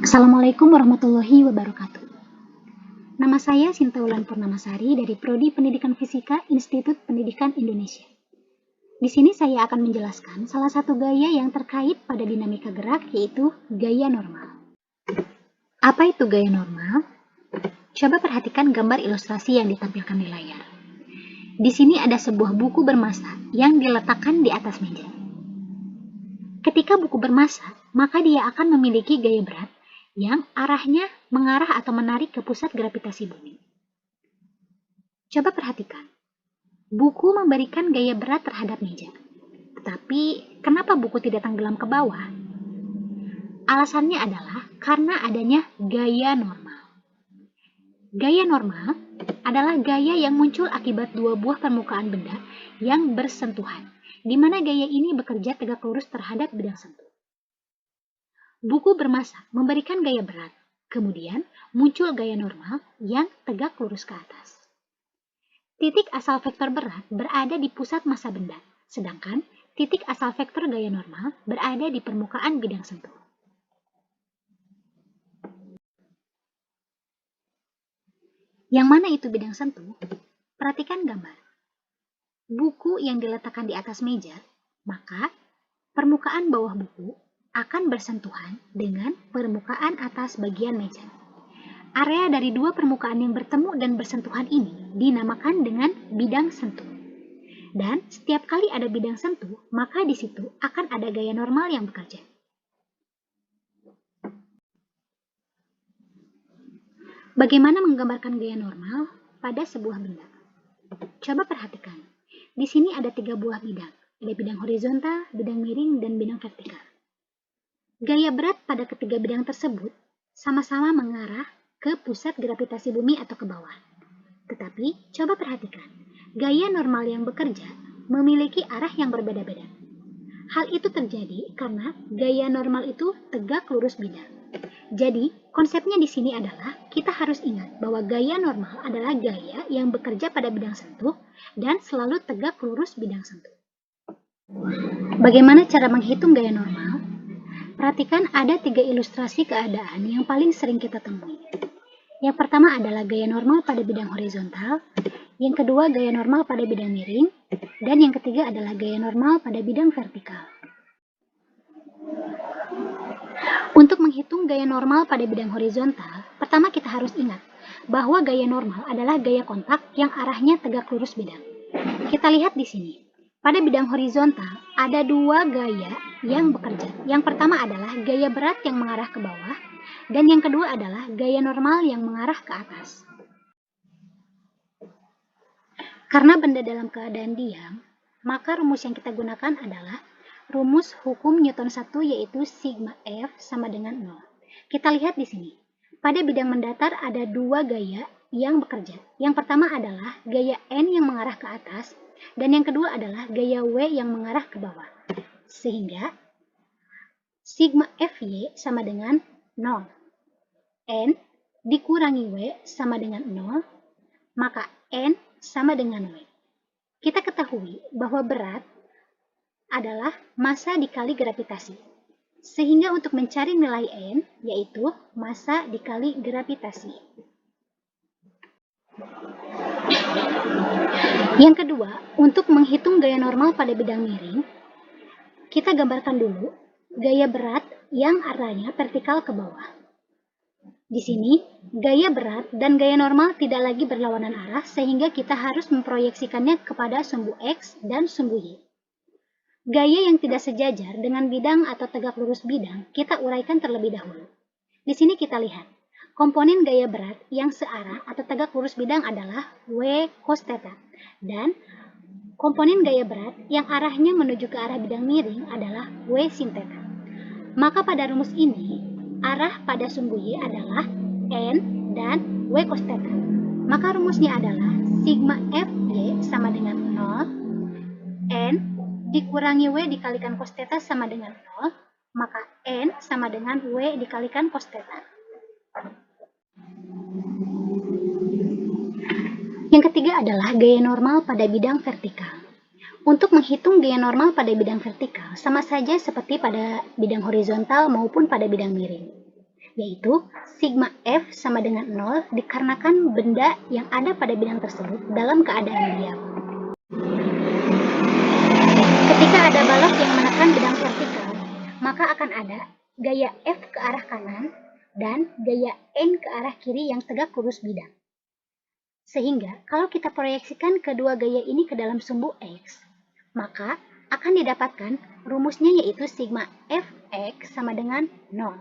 Assalamualaikum warahmatullahi wabarakatuh. Nama saya Sinta Wulan Purnamasari dari Prodi Pendidikan Fisika Institut Pendidikan Indonesia. Di sini saya akan menjelaskan salah satu gaya yang terkait pada dinamika gerak, yaitu gaya normal. Apa itu gaya normal? Coba perhatikan gambar ilustrasi yang ditampilkan di layar. Di sini ada sebuah buku bermassa yang diletakkan di atas meja. Ketika buku bermassa, maka dia akan memiliki gaya berat yang arahnya mengarah atau menarik ke pusat gravitasi bumi. Coba perhatikan, buku memberikan gaya berat terhadap meja. Tetapi, kenapa buku tidak tenggelam ke bawah? Alasannya adalah karena adanya gaya normal. Gaya normal adalah gaya yang muncul akibat dua buah permukaan benda yang bersentuhan, di mana gaya ini bekerja tegak lurus terhadap bidang sentuh. Buku bermassa memberikan gaya berat, kemudian muncul gaya normal yang tegak lurus ke atas. Titik asal vektor berat berada di pusat massa benda, sedangkan titik asal vektor gaya normal berada di permukaan bidang sentuh. Yang mana itu bidang sentuh? Perhatikan gambar. Buku yang diletakkan di atas meja, maka permukaan bawah buku akan bersentuhan dengan permukaan atas bagian meja. Area dari dua permukaan yang bertemu dan bersentuhan ini dinamakan dengan bidang sentuh. Dan setiap kali ada bidang sentuh, maka di situ akan ada gaya normal yang bekerja. Bagaimana menggambarkan gaya normal pada sebuah benda? Coba perhatikan. Di sini ada 3 buah bidang. Ada bidang horizontal, bidang miring, dan bidang vertikal. Gaya berat pada ketiga bidang tersebut sama-sama mengarah ke pusat gravitasi bumi atau ke bawah. Tetapi, coba perhatikan, gaya normal yang bekerja memiliki arah yang berbeda-beda. Hal itu terjadi karena gaya normal itu tegak lurus bidang. Jadi, konsepnya di sini adalah kita harus ingat bahwa gaya normal adalah gaya yang bekerja pada bidang sentuh dan selalu tegak lurus bidang sentuh. Bagaimana cara menghitung gaya normal? Perhatikan ada 3 ilustrasi keadaan yang paling sering kita temui. Yang pertama adalah gaya normal pada bidang horizontal, yang kedua gaya normal pada bidang miring, dan yang ketiga adalah gaya normal pada bidang vertikal. Untuk menghitung gaya normal pada bidang horizontal, pertama kita harus ingat bahwa gaya normal adalah gaya kontak yang arahnya tegak lurus bidang. Kita lihat di sini. Pada bidang horizontal, ada 2 gaya yang bekerja. Yang pertama adalah gaya berat yang mengarah ke bawah, dan yang kedua adalah gaya normal yang mengarah ke atas. Karena benda dalam keadaan diam, maka rumus yang kita gunakan adalah rumus hukum Newton 1, yaitu sigma F sama dengan 0. Kita lihat di sini. Pada bidang mendatar ada 2 gaya yang bekerja. Yang pertama adalah gaya N yang mengarah ke atas, dan yang kedua adalah gaya W yang mengarah ke bawah. Sehingga sigma Fy sama dengan 0. N dikurangi W sama dengan 0, maka N sama dengan W. Kita ketahui bahwa berat adalah massa dikali gravitasi. Sehingga untuk mencari nilai N, yaitu massa dikali gravitasi. Yang kedua, untuk menghitung gaya normal pada bidang miring, kita gambarkan dulu gaya berat yang arahnya vertikal ke bawah. Di sini, gaya berat dan gaya normal tidak lagi berlawanan arah, sehingga kita harus memproyeksikannya kepada sumbu X dan sumbu Y. Gaya yang tidak sejajar dengan bidang atau tegak lurus bidang, kita uraikan terlebih dahulu. Di sini kita lihat, komponen gaya berat yang searah atau tegak lurus bidang adalah W cos theta, dan komponen gaya berat yang arahnya menuju ke arah bidang miring adalah W sin theta. Maka pada rumus ini, arah pada sumbu Y adalah N dan W cos theta. Maka rumusnya adalah sigma Fy sama dengan 0, N dikurangi W dikalikan cos theta sama dengan 0, maka N sama dengan W dikalikan cos theta. Yang ketiga adalah gaya normal pada bidang vertikal. Untuk menghitung gaya normal pada bidang vertikal, sama saja seperti pada bidang horizontal maupun pada bidang miring. yaitu sigma F sama dengan 0 dikarenakan benda yang ada pada bidang tersebut dalam keadaan diam. Ketika ada balok yang menekan bidang vertikal, maka akan ada gaya F ke arah kanan dan gaya N ke arah kiri yang tegak lurus bidang. Sehingga kalau kita proyeksikan kedua gaya ini ke dalam sumbu X, maka akan didapatkan rumusnya yaitu sigma Fx sama dengan 0.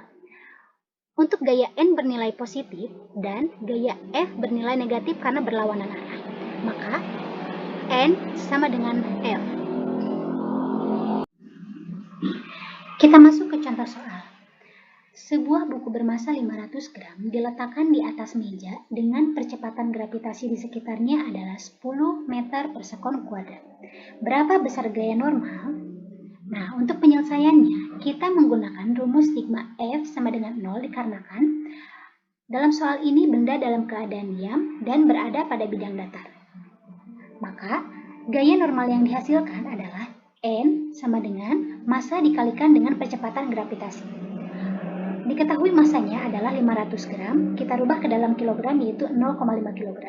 Untuk gaya N bernilai positif dan gaya F bernilai negatif karena berlawanan arah, maka N sama dengan F. Kita masuk ke contoh soal. Sebuah buku bermasa 500 gram diletakkan di atas meja dengan percepatan gravitasi di sekitarnya adalah 10 meter per sekon kuadrat. Berapa besar gaya normal? Nah, untuk penyelesaiannya, kita menggunakan rumus sigma F sama dengan 0 dikarenakan dalam soal ini benda dalam keadaan diam dan berada pada bidang datar. Maka, gaya normal yang dihasilkan adalah N sama dengan massa dikalikan dengan percepatan gravitasi. Diketahui masanya adalah 500 gram, kita rubah ke dalam kilogram yaitu 0,5 kg,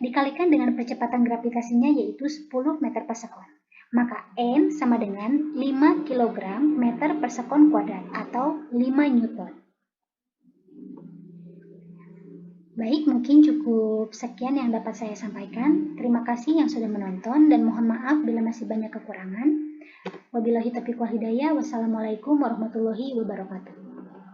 dikalikan dengan percepatan gravitasinya yaitu 10 meter per sekon. Maka N sama dengan 5 kg meter per sekon kuadrat atau 5 Newton. Baik, mungkin cukup sekian yang dapat saya sampaikan. Terima kasih yang sudah menonton dan mohon maaf bila masih banyak kekurangan. Wabillahi taufiq wal hidayah. Wassalamualaikum warahmatullahi wabarakatuh.